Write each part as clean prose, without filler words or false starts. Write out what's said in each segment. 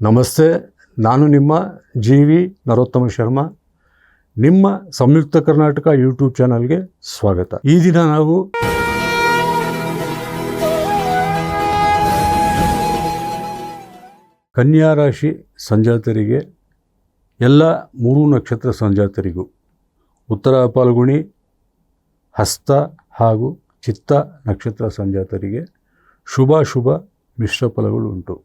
ನಮಸ್ತೆ, ನಾನು ನಿಮ್ಮ ಜಿ.ವಿ. ನರೋತ್ತಮ ಶರ್ಮಾ. ನಿಮ್ಮ ಸಂಯುಕ್ತ ಕರ್ನಾಟಕ ಯೂಟ್ಯೂಬ್ ಚಾನಲ್ಗೆ ಸ್ವಾಗತ. ಈ ದಿನ ನಾವು ಕನ್ಯಾ ರಾಶಿ ಸಂಜಾತರಿಗೆ, ಎಲ್ಲ 3 ನಕ್ಷತ್ರ ಸಂಜಾತರಿಗೂ ಉತ್ತರ ಫಾಲ್ಗುಣಿ, ಹಸ್ತ ಹಾಗೂ ಚಿತ್ತ ನಕ್ಷತ್ರ ಸಂಜಾತರಿಗೆ ಶುಭ ಮಿಶ್ರ ಫಲಗಳು ಉಂಟು.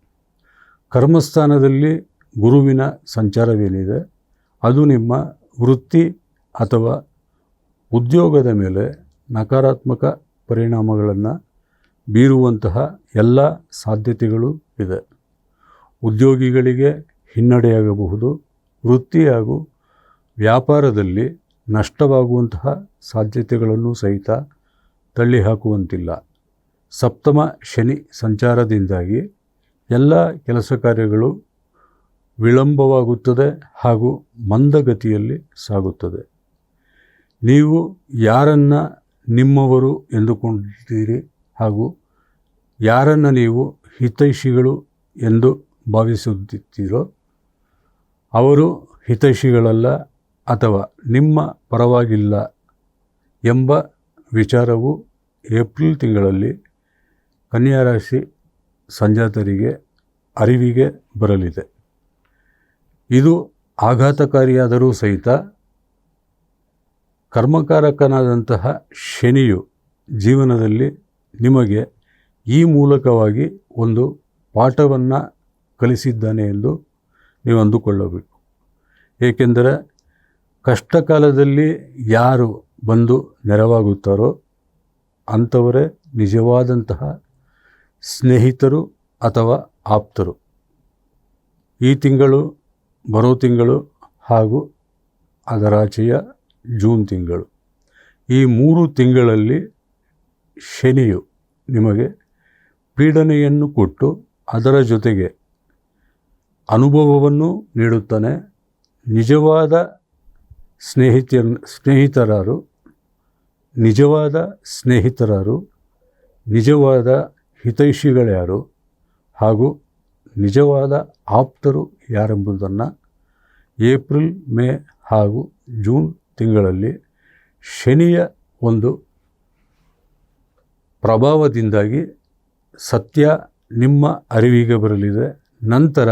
ಕರ್ಮಸ್ಥಾನದಲ್ಲಿ ಗುರುವಿನ ಸಂಚಾರವೇನಿದೆ ಅದು ನಿಮ್ಮ ವೃತ್ತಿ ಅಥವಾ ಉದ್ಯೋಗದ ಮೇಲೆ ನಕಾರಾತ್ಮಕ ಪರಿಣಾಮಗಳನ್ನು ಬೀರುವಂತಹ ಎಲ್ಲ ಸಾಧ್ಯತೆಗಳು ಇದೆ. ಉದ್ಯೋಗಿಗಳಿಗೆ ಹಿನ್ನಡೆಯಾಗಬಹುದು. ವೃತ್ತಿ ಹಾಗೂ ವ್ಯಾಪಾರದಲ್ಲಿ ನಷ್ಟವಾಗುವಂತಹ ಸಾಧ್ಯತೆಗಳನ್ನು ಸಹಿತ ತಳ್ಳಿಹಾಕುವಂತಿಲ್ಲ. ಸಪ್ತಮ ಶನಿ ಸಂಚಾರದಿಂದಾಗಿ ಎಲ್ಲ ಕೆಲಸ ಕಾರ್ಯಗಳು ವಿಳಂಬವಾಗುತ್ತದೆ ಹಾಗೂ ಮಂದಗತಿಯಲ್ಲಿ ಸಾಗುತ್ತದೆ. ನೀವು ಯಾರನ್ನು ನಿಮ್ಮವರು ಎಂದುಕೊಂಡಿದ್ದೀರಿ ಹಾಗೂ ಯಾರನ್ನು ನೀವು ಹಿತೈಷಿಗಳು ಎಂದು ಭಾವಿಸುತ್ತೀರೋ ಅವರು ಹಿತೈಷಿಗಳಲ್ಲ ಅಥವಾ ನಿಮ್ಮ ಪರವಾಗಿಲ್ಲ ಎಂಬ ವಿಚಾರವು ಏಪ್ರಿಲ್ ತಿಂಗಳಲ್ಲಿ ಕನ್ಯಾ ರಾಶಿ ಸಂಜಾತರಿಗೆ ಅರಿವಿಗೆ ಬರಲಿದೆ. ಇದು ಆಘಾತಕಾರಿಯಾದರೂ ಸಹಿತ ಕರ್ಮಕಾರಕನಾದಂತಹ ಶನಿಯು ಜೀವನದಲ್ಲಿ ನಿಮಗೆ ಈ ಮೂಲಕವಾಗಿ ಒಂದು ಪಾಠವನ್ನು ಕಲಿಸಿದ್ದಾನೆ ಎಂದು ನೀವು ಅಂದುಕೊಳ್ಳಬೇಕು. ಏಕೆಂದರೆ ಕಷ್ಟ ಕಾಲದಲ್ಲಿ ಯಾರು ಬಂದು ನೆರವಾಗುತ್ತಾರೋ ಅಂಥವರೇ ನಿಜವಾದಂತಹ ಸ್ನೇಹಿತರು ಅಥವಾ ಆಪ್ತರು. ಈ ತಿಂಗಳು, ಬರೋ ತಿಂಗಳು ಹಾಗೂ ಅದರಾಚೆಯ ಜೂನ್ ತಿಂಗಳು, ಈ 3 ತಿಂಗಳಲ್ಲಿ ಶನಿಯು ನಿಮಗೆ ಪೀಡನೆಯನ್ನು ಕೊಟ್ಟು ಅದರ ಜೊತೆಗೆ ಅನುಭವವನ್ನು ನೀಡುತ್ತಾನೆ. ನಿಜವಾದ ನಿಜವಾದ ಹಿತೈಷಿಗಳ್ಯಾರು ಹಾಗೂ ನಿಜವಾದ ಆಪ್ತರು ಯಾರೆಂಬುದನ್ನು ಏಪ್ರಿಲ್, ಮೇ ಹಾಗೂ ಜೂನ್ ತಿಂಗಳಲ್ಲಿ ಶನಿಯ ಒಂದು ಪ್ರಭಾವದಿಂದಾಗಿ ಸತ್ಯ ನಿಮ್ಮ ಅರಿವಿಗೆ ಬರಲಿದೆ. ನಂತರ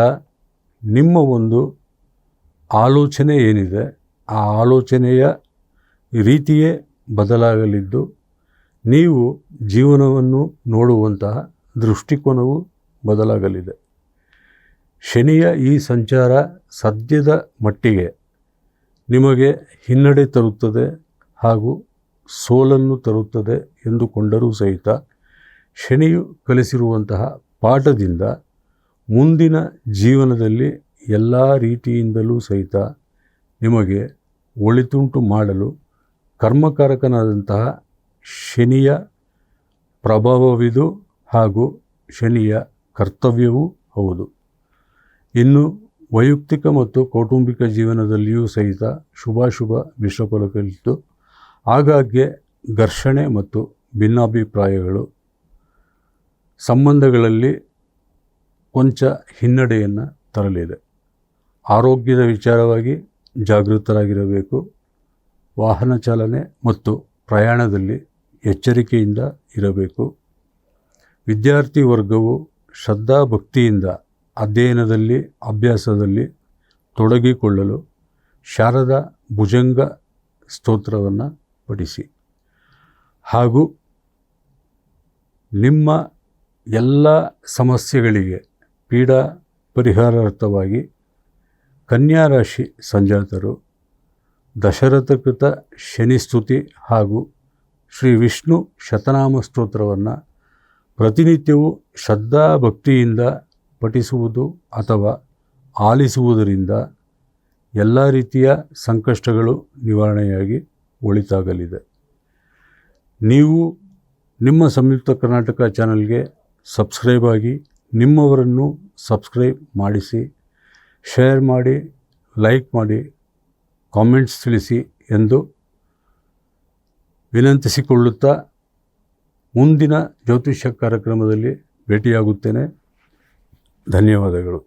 ನಿಮ್ಮ ಒಂದು ಆಲೋಚನೆ ಏನಿದೆ ಆ ಆಲೋಚನೆಯ ರೀತಿಯೇ ಬದಲಾಗಲಿದ್ದು ನೀವು ಜೀವನವನ್ನು ನೋಡುವಂತಹ ದೃಷ್ಟಿಕೋನವು ಬದಲಾಗಲಿದೆ. ಶನಿಯ ಈ ಸಂಚಾರ ಸದ್ಯದ ಮಟ್ಟಿಗೆ ನಿಮಗೆ ಹಿನ್ನಡೆ ತರುತ್ತದೆ ಹಾಗೂ ಸೋಲನ್ನು ತರುತ್ತದೆ ಎಂದುಕೊಂಡರೂ ಸಹಿತ ಶನಿಯು ಕಲಿಸಿರುವಂತಹ ಪಾಠದಿಂದ ಮುಂದಿನ ಜೀವನದಲ್ಲಿ ಎಲ್ಲ ರೀತಿಯಿಂದಲೂ ಸಹಿತ ನಿಮಗೆ ಒಳಿತುಂಟು ಮಾಡಲು ಕರ್ಮಕಾರಕನಾದಂತಹ ಶನಿಯ ಪ್ರಭಾವವಿದು ಹಾಗೂ ಶನಿಯ ಕರ್ತವ್ಯವೂ ಹೌದು. ಇನ್ನು ವೈಯಕ್ತಿಕ ಮತ್ತು ಕೌಟುಂಬಿಕ ಜೀವನದಲ್ಲಿಯೂ ಸಹಿತ ಶುಭ ಮಿಶ್ರಫಲ ಕಲಿತು ಆಗಾಗ್ಗೆ ಘರ್ಷಣೆ ಮತ್ತು ಭಿನ್ನಾಭಿಪ್ರಾಯಗಳು, ಸಂಬಂಧಗಳಲ್ಲಿ ಕೊಂಚ ಹಿನ್ನಡೆಯನ್ನು ತರಲಿದೆ. ಆರೋಗ್ಯದ ವಿಚಾರವಾಗಿ ಜಾಗೃತರಾಗಿರಬೇಕು. ವಾಹನ ಚಾಲನೆ ಮತ್ತು ಪ್ರಯಾಣದಲ್ಲಿ ಎಚ್ಚರಿಕೆಯಿಂದ ಇರಬೇಕು. ವಿದ್ಯಾರ್ಥಿ ವರ್ಗವು ಶ್ರದ್ಧಾಭಕ್ತಿಯಿಂದ ಅಭ್ಯಾಸದಲ್ಲಿ ತೊಡಗಿಕೊಳ್ಳಲು ಶಾರದಾ ಭುಜಂಗ ಸ್ತೋತ್ರವನ್ನು ಪಠಿಸಿ ಹಾಗೂ ನಿಮ್ಮ ಎಲ್ಲ ಸಮಸ್ಯೆಗಳಿಗೆ ಪೀಡಾ ಪರಿಹಾರಾರ್ಥವಾಗಿ ಕನ್ಯಾ ರಾಶಿ ಸಂಜಾತರು ದಶರಥಕೃತ ಶನಿಸ್ತುತಿ ಹಾಗೂ ಶ್ರೀ ವಿಷ್ಣು ಶತನಾಮ ಸ್ತೋತ್ರವನ್ನು ಪ್ರತಿನಿತ್ಯವೂ ಶ್ರದ್ಧಾಭಕ್ತಿಯಿಂದ ಪಠಿಸುವುದು ಅಥವಾ ಆಲಿಸುವುದರಿಂದ ಎಲ್ಲ ರೀತಿಯ ಸಂಕಷ್ಟಗಳು ನಿವಾರಣೆಯಾಗಿ ಒಳಿತಾಗಲಿದೆ. ನೀವು ನಿಮ್ಮ ಸಂಯುಕ್ತ ಕರ್ನಾಟಕ ಚಾನಲ್ಗೆ ಸಬ್ಸ್ಕ್ರೈಬ್ ಆಗಿ ನಿಮ್ಮವರನ್ನು ಸಬ್ಸ್ಕ್ರೈಬ್ ಮಾಡಿಸಿ, ಶೇರ್ ಮಾಡಿ, ಲೈಕ್ ಮಾಡಿ, ಕಾಮೆಂಟ್ಸ್ ತಿಳಿಸಿ ಎಂದು ವಿನಂತಿಸಿಕೊಳ್ಳುತ್ತಾ ಮುಂದಿನ ಜ್ಯೋತಿಷ್ಯ ಕಾರ್ಯಕ್ರಮದಲ್ಲಿ ಭೇಟಿಯಾಗುತ್ತೇನೆ. ಧನ್ಯವಾದಗಳು.